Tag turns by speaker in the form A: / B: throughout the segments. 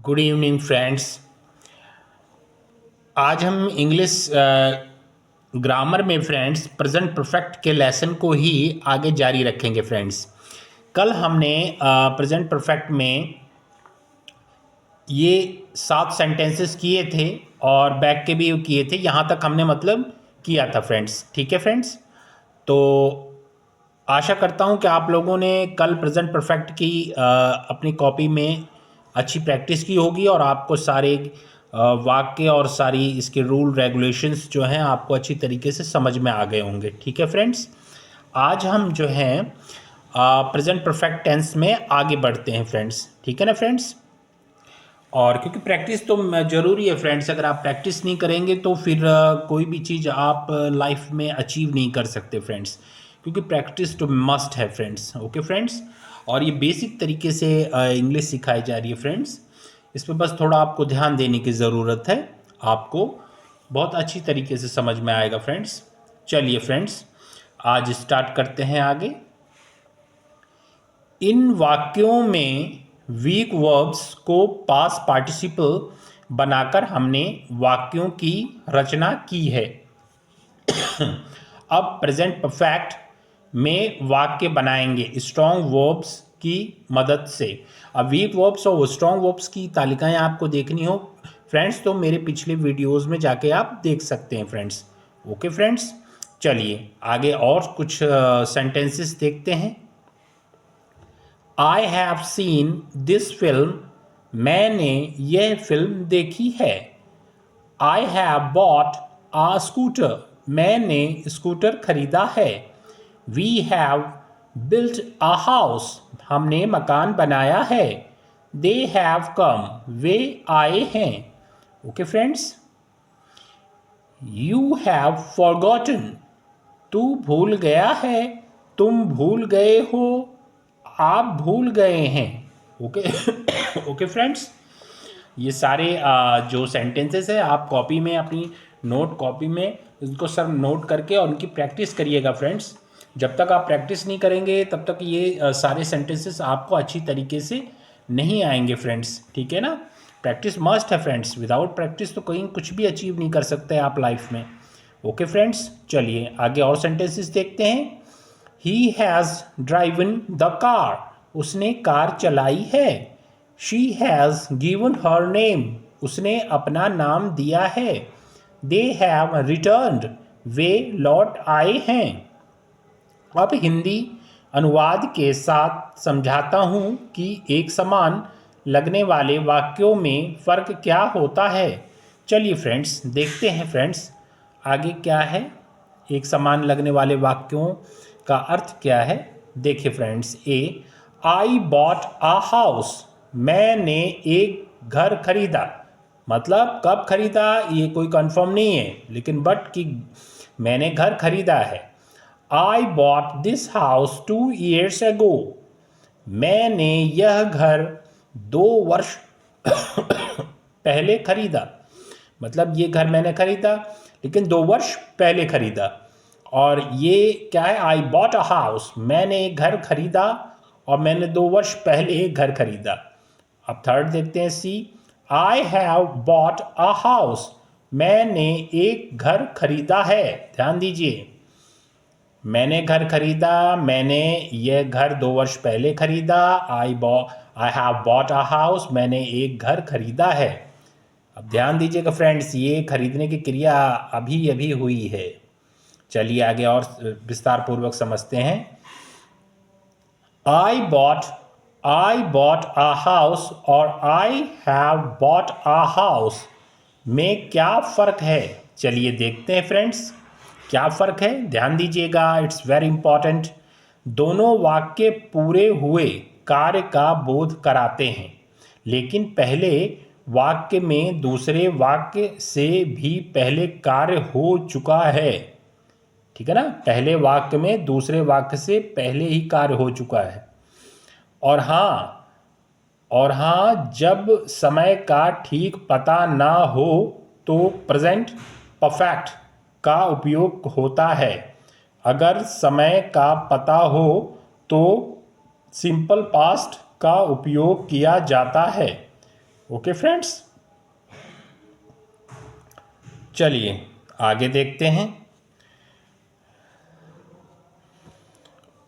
A: Good evening friends. आज हम English grammar में फ्रेंड्स प्रेजेंट परफेक्ट के लेसन को ही आगे जारी रखेंगे फ्रेंड्स। कल हमने प्रेजेंट परफेक्ट में ये 7 सेंटेंसेस किए थे और बैक के भी किए थे। यहाँ तक हमने मतलब किया था फ्रेंड्स। ठीक है फ्रेंड्स, तो आशा करता हूँ कि आप लोगों ने कल प्रेजेंट परफेक्ट की अपनी कॉपी में अच्छी प्रैक्टिस की होगी और आपको सारे वाक्य और सारी इसके रूल रेगुलेशंस जो हैं आपको अच्छी तरीके से समझ में आ गए होंगे। ठीक है फ्रेंड्स, आज हम जो हैं प्रेजेंट परफेक्ट टेंस में आगे बढ़ते हैं फ्रेंड्स। ठीक है ना फ्रेंड्स, और क्योंकि प्रैक्टिस तो ज़रूरी है फ्रेंड्स। अगर आप प्रैक्टिस नहीं करेंगे तो फिर कोई भी चीज़ आप लाइफ में अचीव नहीं कर सकते फ्रेंड्स, क्योंकि प्रैक्टिस तो मस्ट है फ्रेंड्स। ओके फ्रेंड्स, और ये बेसिक तरीके से इंग्लिश सिखाई जा रही है फ्रेंड्स। इस पर बस थोड़ा आपको ध्यान देने की ज़रूरत है, आपको बहुत अच्छी तरीके से समझ में आएगा फ्रेंड्स। चलिए फ्रेंड्स, आज स्टार्ट करते हैं आगे। इन वाक्यों में वीक वर्ब्स को पास्ट पार्टिसिपल बनाकर हमने वाक्यों की रचना की है। अब प्रेजेंट परफेक्ट में वाक्य बनाएंगे स्ट्रॉन्ग वर्ब्स की मदद से। अब वीक वर्ब्स और स्ट्रॉन्ग वर्ब्स की तालिकाएं आपको देखनी हो फ्रेंड्स तो मेरे पिछले वीडियोस में जाके आप देख सकते हैं फ्रेंड्स। ओके फ्रेंड्स, चलिए आगे और कुछ सेंटेंसेस देखते हैं। I have seen this film, मैंने यह फिल्म देखी है। I have bought a scooter, मैंने स्कूटर खरीदा है। We have built a house, हमने मकान बनाया है। दे हैव कम, वे आए हैं। Okay friends, you have forgotten, तू भूल गया है, तुम भूल गए हो, आप भूल गए हैं। ओके ओके फ्रेंड्स, ये सारे जो सेंटेंसेस है आप कॉपी में अपनी नोट कॉपी में इनको सब नोट करके और उनकी प्रैक्टिस करिएगा फ्रेंड्स। जब तक आप प्रैक्टिस नहीं करेंगे तब तक ये सारे सेंटेंसेस आपको अच्छी तरीके से नहीं आएंगे फ्रेंड्स। ठीक है ना, प्रैक्टिस मस्ट है फ्रेंड्स। विदाउट प्रैक्टिस तो कहीं कुछ भी अचीव नहीं कर सकते आप लाइफ में। ओके फ्रेंड्स, चलिए आगे और सेंटेंसेस देखते हैं। He has driven the car, उसने कार चलाई है। She has given her name, उसने अपना नाम दिया है। दे हैव रिटर्न्ड, वे लौट आए हैं। अब हिंदी अनुवाद के साथ समझाता हूँ कि एक समान लगने वाले वाक्यों में फ़र्क क्या होता है। चलिए फ्रेंड्स देखते हैं फ्रेंड्स आगे क्या है। एक समान लगने वाले वाक्यों का अर्थ क्या है, देखिए friends. I bought a house, मैंने एक घर खरीदा। मतलब कब खरीदा ये कोई कंफर्म नहीं है, लेकिन बट कि मैंने घर खरीदा है। I bought this house 2 years ago, मैंने यह घर 2 वर्ष पहले खरीदा। मतलब ये घर मैंने खरीदा लेकिन 2 वर्ष पहले खरीदा। और ये क्या है, आई बॉट अ हाउस, मैंने एक घर खरीदा और मैंने 2 वर्ष पहले एक घर खरीदा। अब थर्ड देखते हैं, C. I have bought a house, मैंने एक घर खरीदा है। ध्यान दीजिए, मैंने घर खरीदा, मैंने यह घर 2 वर्ष पहले खरीदा। आई हैव बॉट अ हाउस, मैंने एक घर खरीदा है। अब ध्यान दीजिएगा फ्रेंड्स, ये खरीदने की क्रिया अभी अभी हुई है। चलिए आगे और विस्तार पूर्वक समझते हैं। आई बॉट अ हाउस और आई हैव बॉट अ हाउस में क्या फ़र्क है, चलिए देखते हैं फ्रेंड्स क्या फ़र्क है। ध्यान दीजिएगा, इट्स वेरी इंपॉर्टेंट। दोनों वाक्य पूरे हुए कार्य का बोध कराते हैं, लेकिन पहले वाक्य में दूसरे वाक्य से भी पहले कार्य हो चुका है। ठीक है ना, पहले वाक्य में दूसरे वाक्य से पहले ही कार्य हो चुका है। और हाँ, जब समय का ठीक पता ना हो तो प्रेजेंट परफेक्ट का उपयोग होता है। अगर समय का पता हो तो सिंपल पास्ट का उपयोग किया जाता है। ओके फ्रेंड्स, चलिए आगे देखते हैं।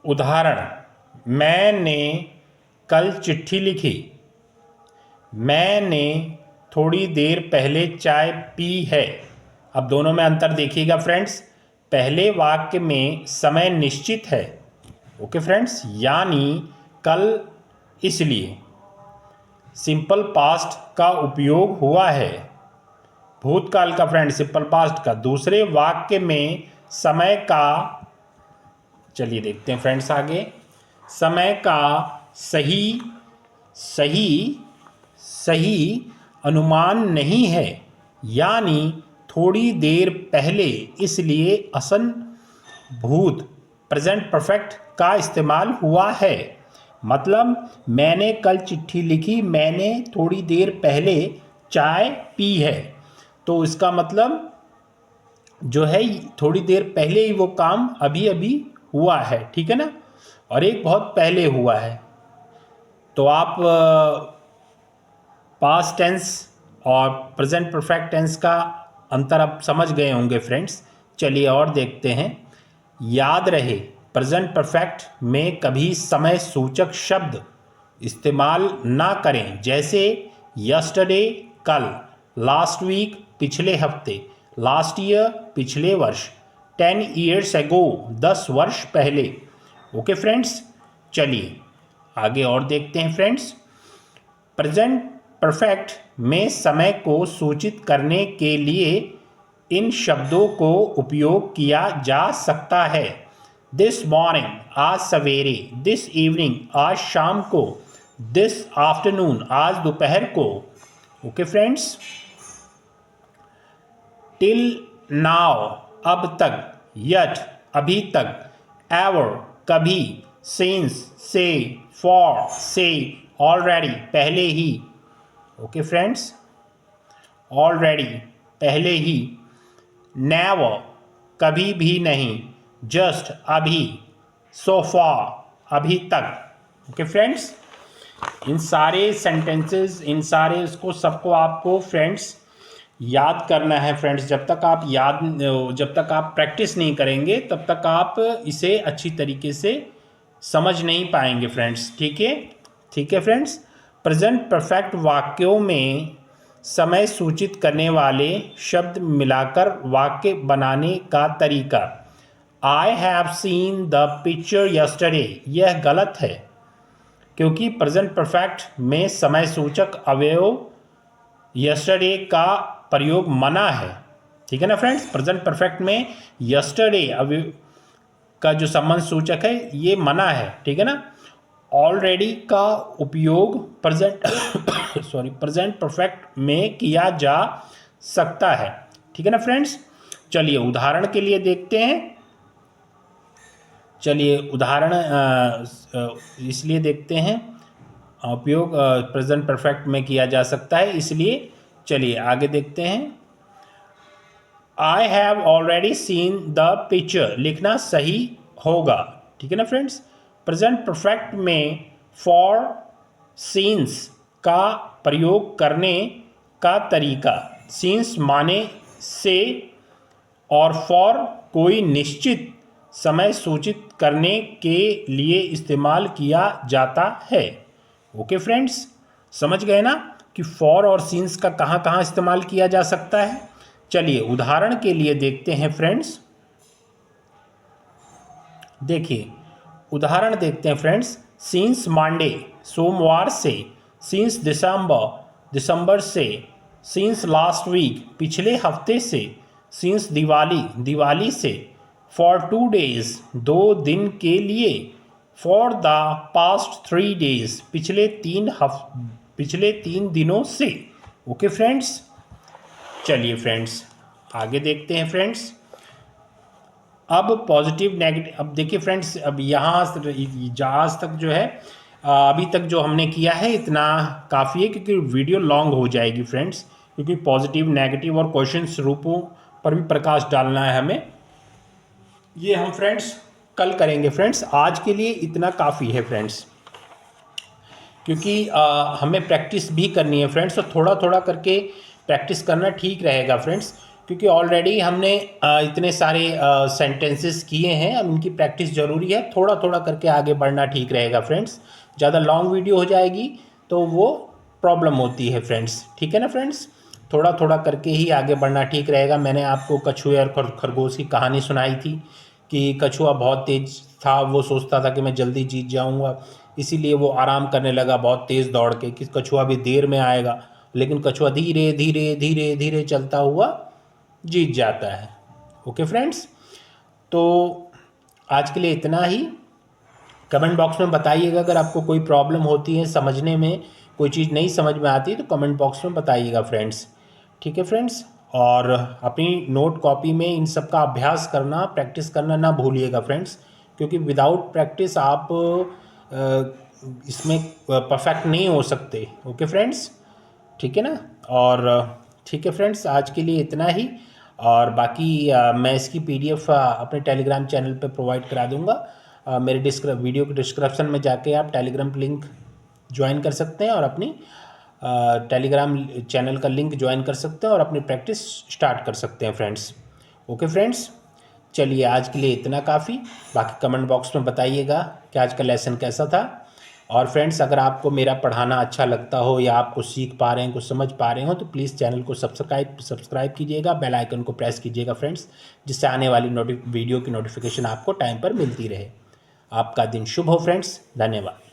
A: उदाहरण, मैंने कल चिट्ठी लिखी। मैंने थोड़ी देर पहले चाय पी है। अब दोनों में अंतर देखिएगा फ्रेंड्स। पहले वाक्य में समय निश्चित है, ओके फ्रेंड्स, यानी कल, इसलिए सिंपल पास्ट का उपयोग हुआ है, भूतकाल का फ्रेंड सिंपल पास्ट का। दूसरे वाक्य में समय का, चलिए देखते हैं फ्रेंड्स आगे, समय का सही सही सही अनुमान नहीं है, यानी थोड़ी देर पहले, इसलिए असंभूत प्रेजेंट परफेक्ट का इस्तेमाल हुआ है। मतलब मैंने कल चिट्ठी लिखी, मैंने थोड़ी देर पहले चाय पी है, तो इसका मतलब जो है थोड़ी देर पहले ही वो काम अभी अभी हुआ है, ठीक है ना, और एक बहुत पहले हुआ है। तो आप पास्ट टेंस और प्रेजेंट परफेक्ट टेंस का अंतर अब समझ गए होंगे फ्रेंड्स। चलिए और देखते हैं। याद रहे, प्रेजेंट परफेक्ट में कभी समय सूचक शब्द इस्तेमाल ना करें, जैसे यस्टरडे कल, लास्ट वीक पिछले हफ्ते, लास्ट ईयर पिछले वर्ष, 10 ईयर्स एगो 10 वर्ष पहले। ओके फ्रेंड्स, चलिए आगे और देखते हैं फ्रेंड्स। प्रेजेंट परफेक्ट में समय को सूचित करने के लिए इन शब्दों को उपयोग किया जा सकता है। दिस मॉर्निंग, आज सवेरे, दिस इवनिंग, आज शाम को, दिस आफ्टरनून, आज दोपहर को। ओके फ्रेंड्स, टिल नाउ, अब तक, यट, अभी तक, एवर, कभी, सिंस, से, फॉर, से, ऑलरेडी, पहले ही। ओके फ्रेंड्स, ऑलरेडी, पहले ही, नेवर, कभी भी नहीं, जस्ट, अभी, सो फार, अभी तक। ओके फ्रेंड्स, इन सारे सेंटेंसेस, इन सारे इसको सबको आपको फ्रेंड्स याद करना है फ्रेंड्स। जब तक आप प्रैक्टिस नहीं करेंगे तब तक आप इसे अच्छी तरीके से समझ नहीं पाएंगे फ्रेंड्स, ठीक है, ठीक है फ्रेंड्स। प्रेजेंट परफेक्ट वाक्यों में समय सूचित करने वाले शब्द मिलाकर वाक्य बनाने का तरीका। आई have seen the picture yesterday, यह गलत है, क्योंकि प्रेजेंट परफेक्ट में समय सूचक अवयव यस्टरडे का प्रयोग मना है, ठीक है ना फ्रेंड्स। प्रेजेंट परफेक्ट में यस्टरडे अवयव का जो संबंध सूचक है ये मना है, ठीक है ना। ऑलरेडी का उपयोग प्रेजेंट परफेक्ट में किया जा सकता है, ठीक है ना फ्रेंड्स। चलिए उदाहरण के लिए देखते हैं। चलिए उदाहरण इसलिए देखते हैं, उपयोग प्रेजेंट परफेक्ट में किया जा सकता है, इसलिए चलिए आगे देखते हैं। I have already seen the picture, लिखना सही होगा, ठीक है ना फ्रेंड्स। प्रेजेंट परफेक्ट में फॉर, सीन्स का प्रयोग करने का तरीका। सीन्स माने से और फॉर कोई निश्चित समय सूचित करने के लिए इस्तेमाल किया जाता है। ओके फ्रेंड्स, समझ गए ना कि फॉर और सीन्स का कहाँ कहाँ इस्तेमाल किया जा सकता है। चलिए उदाहरण के लिए देखते हैं फ्रेंड्स। देखिए उदाहरण देखते हैं फ्रेंड्स। सिंस मंडे, सोमवार से, सिंस दिसंबर से, सिंस लास्ट वीक, पिछले हफ्ते से, सिंस दिवाली से, फॉर 2 days, 2 दिन के लिए, फॉर द पास्ट 3 days, पिछले 3 दिनों से। ओके फ्रेंड्स, चलिए फ्रेंड्स आगे देखते हैं फ्रेंड्स। अब पॉजिटिव नेगेटिव, अब देखिए फ्रेंड्स, अब जहाँ तक जो है अभी तक जो हमने किया है इतना काफ़ी है, क्योंकि वीडियो लॉन्ग हो जाएगी फ्रेंड्स, क्योंकि पॉजिटिव नेगेटिव और क्वेश्चन रूपों पर भी प्रकाश डालना है हमें। ये हम फ्रेंड्स कल करेंगे फ्रेंड्स, आज के लिए इतना काफ़ी है फ्रेंड्स, क्योंकि हमें प्रैक्टिस भी करनी है फ्रेंड्स, और थोड़ा थोड़ा करके प्रैक्टिस करना ठीक रहेगा फ्रेंड्स, क्योंकि ऑलरेडी हमने इतने सारे सेंटेंसेस किए हैं, अब इनकी प्रैक्टिस ज़रूरी है। थोड़ा थोड़ा करके आगे बढ़ना ठीक रहेगा फ्रेंड्स। ज़्यादा लॉन्ग वीडियो हो जाएगी तो वो प्रॉब्लम होती है फ्रेंड्स, ठीक है ना फ्रेंड्स। थोड़ा थोड़ा करके ही आगे बढ़ना ठीक रहेगा। मैंने आपको कछुए और खरगोश की कहानी सुनाई थी कि कछुआ बहुत तेज था, वो सोचता था कि मैं जल्दी जीत जाऊंगा, इसीलिए वो आराम करने लगा बहुत तेज़ दौड़ के कि कछुआ भी देर में आएगा, लेकिन कछुआ धीरे धीरे धीरे धीरे चलता हुआ जीत जाता है। ओके फ्रेंड्स, तो आज के लिए इतना ही। कमेंट बॉक्स में बताइएगा अगर आपको कोई प्रॉब्लम होती है समझने में, कोई चीज़ नहीं समझ में आती है तो कमेंट बॉक्स में बताइएगा फ्रेंड्स, ठीक है फ्रेंड्स। और अपनी नोट कॉपी में इन सब का अभ्यास करना, प्रैक्टिस करना ना भूलिएगा फ्रेंड्स, क्योंकि विदाउट प्रैक्टिस आप इसमें परफेक्ट नहीं हो सकते। ओके फ्रेंड्स, ठीक है ना। और ठीक है फ्रेंड्स, आज के लिए इतना ही। और बाकी मैं इसकी पीडीएफ अपने टेलीग्राम चैनल पे प्रोवाइड करा दूंगा। मेरे वीडियो के डिस्क्रिप्शन में जाके आप टेलीग्राम लिंक ज्वाइन कर सकते हैं और अपनी टेलीग्राम चैनल का लिंक ज्वाइन कर सकते हैं और अपनी प्रैक्टिस स्टार्ट कर सकते हैं फ्रेंड्स। ओके फ्रेंड्स, चलिए आज के लिए इतना काफ़ी। बाकी कमेंट बॉक्स में बताइएगा कि आज का लेसन कैसा था। और फ्रेंड्स, अगर आपको मेरा पढ़ाना अच्छा लगता हो या आप कुछ सीख पा रहे हैं, कुछ समझ पा रहे हो, तो प्लीज़ चैनल को सब्सक्राइब कीजिएगा, बेल आइकन को प्रेस कीजिएगा फ्रेंड्स, जिससे आने वाली वीडियो की नोटिफिकेशन आपको टाइम पर मिलती रहे। आपका दिन शुभ हो फ्रेंड्स, धन्यवाद।